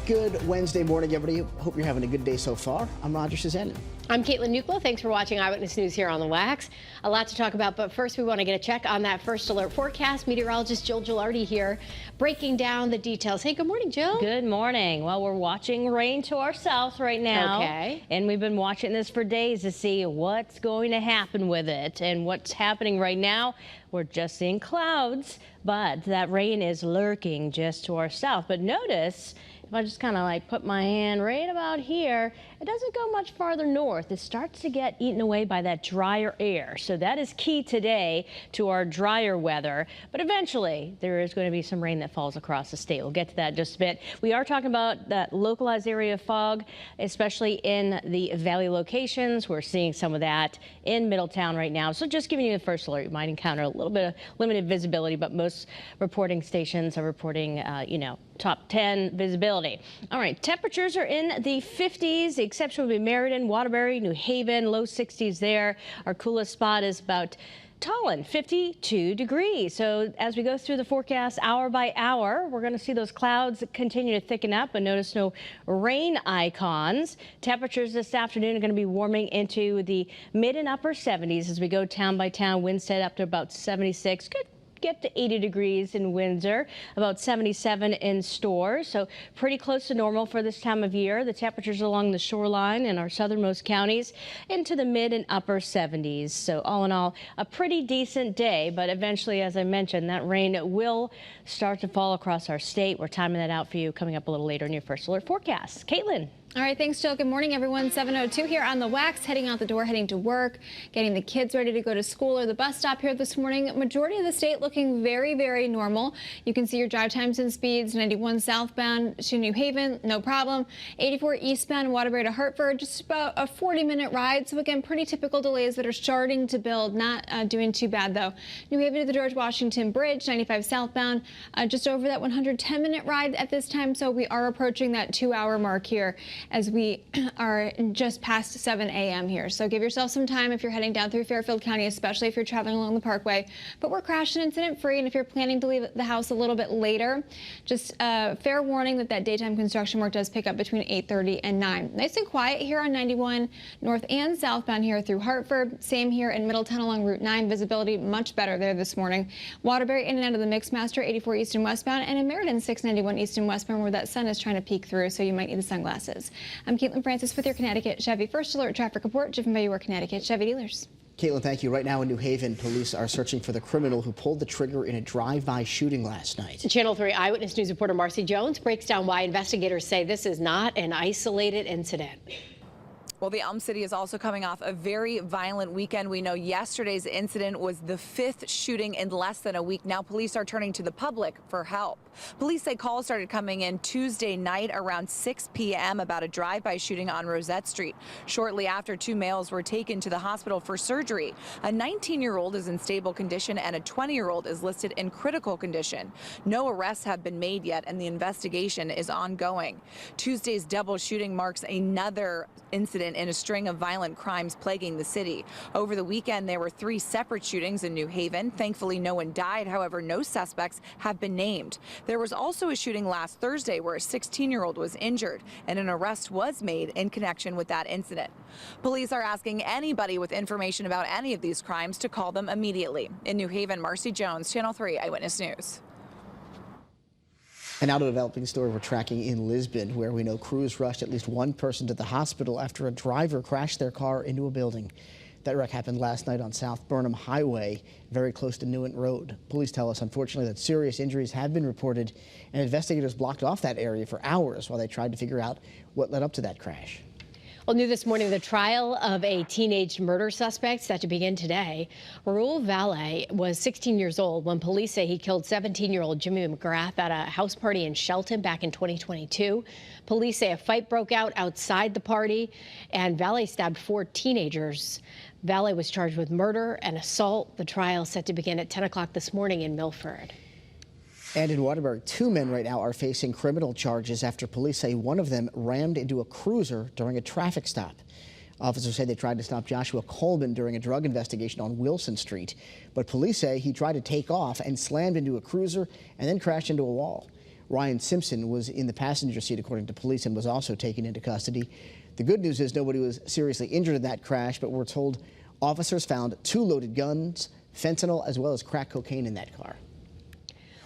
Good Wednesday morning, everybody. Hope you're having a good day so far. I'm Roger Susanin. I'm Caitlin Nuclo. Thanks for watching Eyewitness News here on the Wax. A lot to talk about, but first we want to get a check on that first alert forecast. Meteorologist Jill Gilardi here, breaking down the details. Hey, good morning, Jill. Good morning. Well, we're watching rain to our south right now. Okay. And we've been watching this for days to see what's going to happen with it. And what's happening right now, we're just seeing clouds, but that rain is lurking just to our south. But notice, if I just kind of like put my hand right about here, it doesn't go much farther north. It starts to get eaten away by that drier air. So that is key today to our drier weather. But eventually, there is going to be some rain that falls across the state. We'll get to that in just a bit. We are talking about that localized area of fog, especially in the valley locations. We're seeing some of that in Middletown right now. So just giving you the first alert, you might encounter a little bit of limited visibility, but most reporting stations are reporting, top 10 visibility. All right, temperatures are in the 50s. The exception would be Meriden, Waterbury, New Haven, low 60s there. Our coolest spot is about Tallinn, 52 degrees. So as we go through the forecast hour by hour, we're going to see those clouds continue to thicken up, but notice no rain icons. Temperatures this afternoon are going to be warming into the mid and upper 70s as we go town by town. Winstead up to about 76. Good. Get to 80 degrees in Windsor, about 77 in Storrs, so pretty close to normal for this time of year. The temperatures along the shoreline in our southernmost counties into the mid and upper 70s. So all in all, a pretty decent day, but eventually, as I mentioned, that rain will start to fall across our state. We're timing that out for you coming up a little later in your first alert forecast. Caitlin. All right, thanks, Jill. Good morning, everyone. 7:02 here on the Wax, heading out the door, heading to work, getting the kids ready to go to school or the bus stop here this morning. Majority of the state looking very, very normal. You can see your drive times and speeds. 91 southbound to New Haven, no problem. 84 eastbound, Waterbury to Hartford, just about a 40-minute ride. So again, pretty typical delays that are starting to build. Not doing too bad though. New Haven to the George Washington Bridge, 95 southbound, just over that 110-minute ride at this time. So we are approaching that 2-hour mark here, as we are just past 7 a.m. here. So give yourself some time if you're heading down through Fairfield County, especially if you're traveling along the Parkway. But we're crash and incident free, and if you're planning to leave the house a little bit later, just fair warning that daytime construction work does pick up between 8:30 and 9. Nice and quiet here on 91 north and southbound here through Hartford. Same here in Middletown along Route 9. Visibility much better there this morning. Waterbury in and out of the Mixmaster, 84 east and westbound, and in Meriden, 691 east and westbound, where that sun is trying to peek through, so you might need the sunglasses. I'm Caitlin Francis with your Connecticut Chevy First Alert Traffic Report, driven by your Connecticut Chevy dealers. Caitlin, thank you. Right now in New Haven, police are searching for the criminal who pulled the trigger in a drive-by shooting last night. Channel 3 Eyewitness News reporter Marcy Jones breaks down why investigators say this is not an isolated incident. Well, the Elm City is also coming off a very violent weekend. We know yesterday's incident was the 5th shooting in less than a week. Now police are turning to the public for help. Police say calls started coming in Tuesday night around 6 p.m. about a drive-by shooting on Rosette Street. Shortly after, 2 males were taken to the hospital for surgery. A 19-year-old is in stable condition and a 20-year-old is listed in critical condition. No arrests have been made yet, and the investigation is ongoing. Tuesday's double shooting marks another incident in a string of violent crimes plaguing the city. Over the weekend, there were 3 separate shootings in New Haven. Thankfully, no one died. However, no suspects have been named. There was also a shooting last Thursday where a 16-year-old was injured, and an arrest was made in connection with that incident. Police are asking anybody with information about any of these crimes to call them immediately. In New Haven, Marcy Jones, Channel 3 Eyewitness News. And now to a developing story we're tracking in Lisbon, where we know crews rushed at least one person to the hospital after a driver crashed their car into a building. That wreck happened last night on South Burnham Highway, very close to Newent Road. Police tell us, unfortunately, that serious injuries have been reported, and investigators blocked off that area for hours while they tried to figure out what led up to that crash. Well, new this morning, the trial of a teenage murder suspect set to begin today. Raul Valle was 16 years old when police say he killed 17-year-old Jimmy McGrath at a house party in Shelton back in 2022. Police say a fight broke out outside the party, and Valle stabbed 4 teenagers. Valle was charged with murder and assault. The trial set to begin at 10 o'clock this morning in Milford. And in Waterbury, 2 men right now are facing criminal charges after police say one of them rammed into a cruiser during a traffic stop. Officers say they tried to stop Joshua Coleman during a drug investigation on Wilson Street, but police say he tried to take off and slammed into a cruiser and then crashed into a wall. Ryan Simpson was in the passenger seat, according to police, and was also taken into custody. The good news is nobody was seriously injured in that crash, but we're told officers found 2 loaded guns, fentanyl, as well as crack cocaine in that car.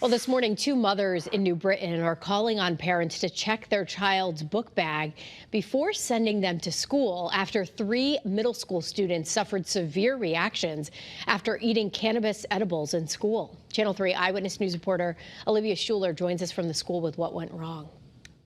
Well, this morning, 2 mothers in New Britain are calling on parents to check their child's book bag before sending them to school after 3 middle school students suffered severe reactions after eating cannabis edibles in school. Channel 3 Eyewitness News reporter Olivia Schuler joins us from the school with what went wrong.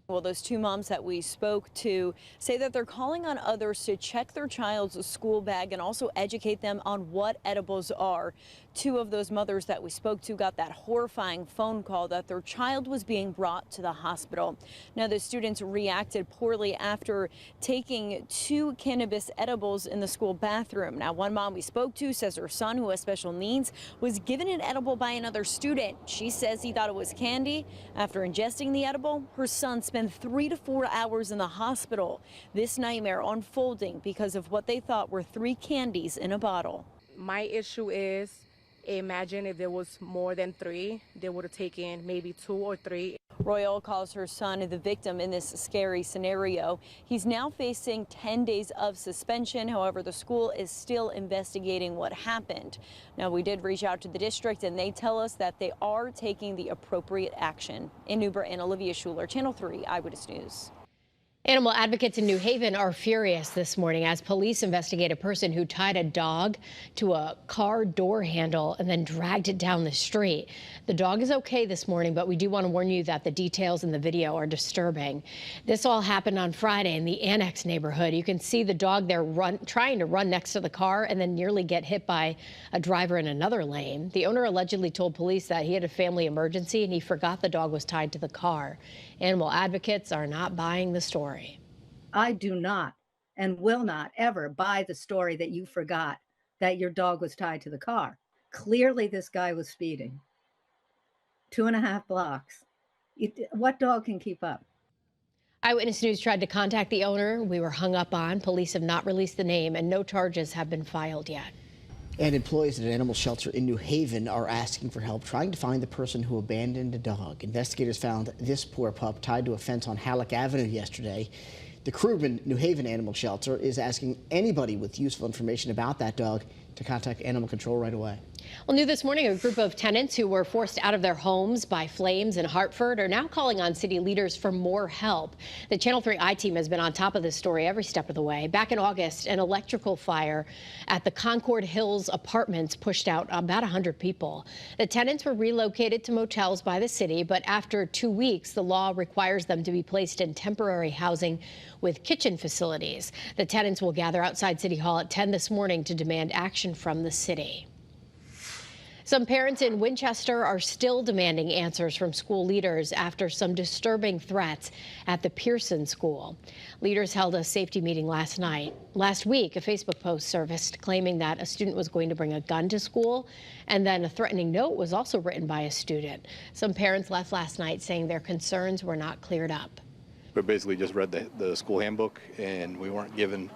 Well, those 2 moms that we spoke to say that they're calling on others to check their child's school bag and also educate them on what edibles are. 2 of those mothers that we spoke to got that horrifying phone call that their child was being brought to the hospital. Now, the students reacted poorly after taking 2 cannabis edibles in the school bathroom. Now, one mom we spoke to says her son, who has special needs, was given an edible by another student. She says he thought it was candy. After ingesting the edible, her son spent 3 to 4 hours in the hospital. This nightmare unfolding because of what they thought were 3 candies in a bottle. My issue is, imagine if there was more than 3, they would have taken maybe 2 or 3. Royal calls her son the victim in this scary scenario. He's now facing 10 days of suspension. However, the school is still investigating what happened. Now, we did reach out to the district, and they tell us that they are taking the appropriate action. In New Britain, Olivia Schuler, Channel 3 Eyewitness News. Animal advocates in New Haven are furious this morning as police investigate a person who tied a dog to a car door handle and then dragged it down the street. The dog is okay this morning, but we do want to warn you that the details in the video are disturbing. This all happened on Friday in the Annex neighborhood. You can see the dog there trying to run next to the car and then nearly get hit by a driver in another lane. The owner allegedly told police that he had a family emergency and he forgot the dog was tied to the car. Animal advocates are not buying the story. I do not and will not ever buy the story that you forgot that your dog was tied to the car. Clearly, this guy was speeding. 2.5 blocks. What dog can keep up? Eyewitness News tried to contact the owner. We were hung up on. Police have not released the name, and no charges have been filed yet. And employees at an animal shelter in New Haven are asking for help trying to find the person who abandoned a dog. Investigators found this poor pup tied to a fence on Halleck Avenue yesterday. The Krugman New Haven Animal Shelter is asking anybody with useful information about that dog to contact Animal Control right away. Well, new this morning, a group of tenants who were forced out of their homes by flames in Hartford are now calling on city leaders for more help. The Channel 3 I-team has been on top of this story every step of the way. Back in August, an electrical fire at the Concord Hills apartments pushed out about 100 people. The tenants were relocated to motels by the city, but after 2 weeks, the law requires them to be placed in temporary housing with kitchen facilities. The tenants will gather outside City Hall at 10 this morning to demand action from the city. Some parents in Winchester are still demanding answers from school leaders after some disturbing threats at the Pearson School. Leaders held a safety meeting last week, a Facebook post surfaced claiming that a student was going to bring a gun to school, and then a threatening note was also written by a student. Some parents left last night saying their concerns were not cleared up. We basically just read the school handbook, and we weren't given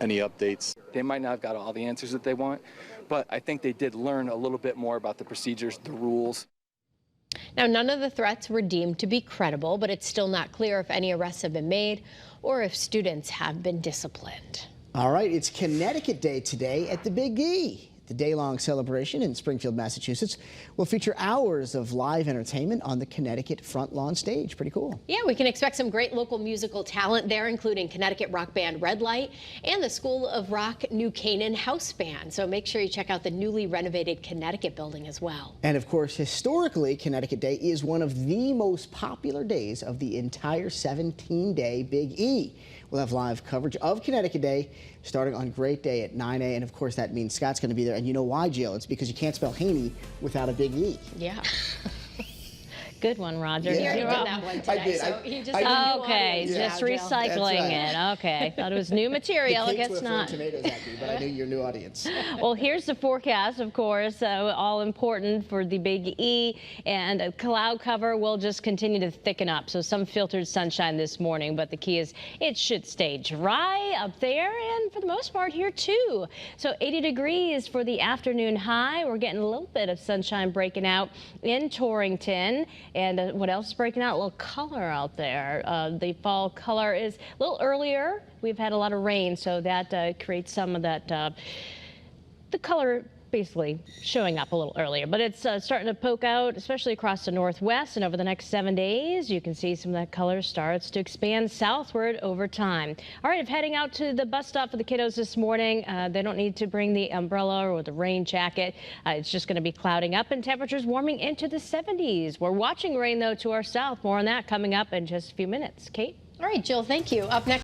any updates. They might not have got all the answers that they want, but I think they did learn a little bit more about the procedures, the rules. Now, none of the threats were deemed to be credible, but it's still not clear if any arrests have been made or if students have been disciplined. All right, it's Connecticut Day today at the Big E. The day-long celebration in Springfield, Massachusetts will feature hours of live entertainment on the Connecticut front lawn stage. Pretty cool. Yeah, we can expect some great local musical talent there, including Connecticut rock band Red Light and the School of Rock New Canaan House Band. So make sure you check out the newly renovated Connecticut building as well. And of course, historically, Connecticut Day is one of the most popular days of the entire 17-day Big E. We'll have live coverage of Connecticut Day starting on Great Day at 9 a.m. And of course, that means Scott's going to be there. And you know why, Jill? It's because you can't spell Haney without a big E. Yeah. Good one, Roger. Yeah, You're that one today. I did. So he just okay, just recycling it. Okay, thought it was new material. I guess not. Tomatoes at me, but I knew your new audience. Well, here's the forecast, of course, all important for the Big E, and a cloud cover will just continue to thicken up. So some filtered sunshine this morning, but the key is it should stay dry up there and for the most part here too. So 80 degrees for the afternoon high. We're getting a little bit of sunshine breaking out in Torrington. And what else is breaking out? A little color out there. The fall color is a little earlier. We've had a lot of rain, so that creates some of that, the color basically showing up a little earlier, but it's starting to poke out, especially across the northwest. And over the next 7 days, you can see some of that color starts to expand southward over time. All right, if heading out to the bus stop for the kiddos this morning, they don't need to bring the umbrella or the rain jacket. It's just going to be clouding up and temperatures warming into the 70s. We're watching rain, though, to our south. More on that coming up in just a few minutes. Kate? All right, Jill, thank you. Up next.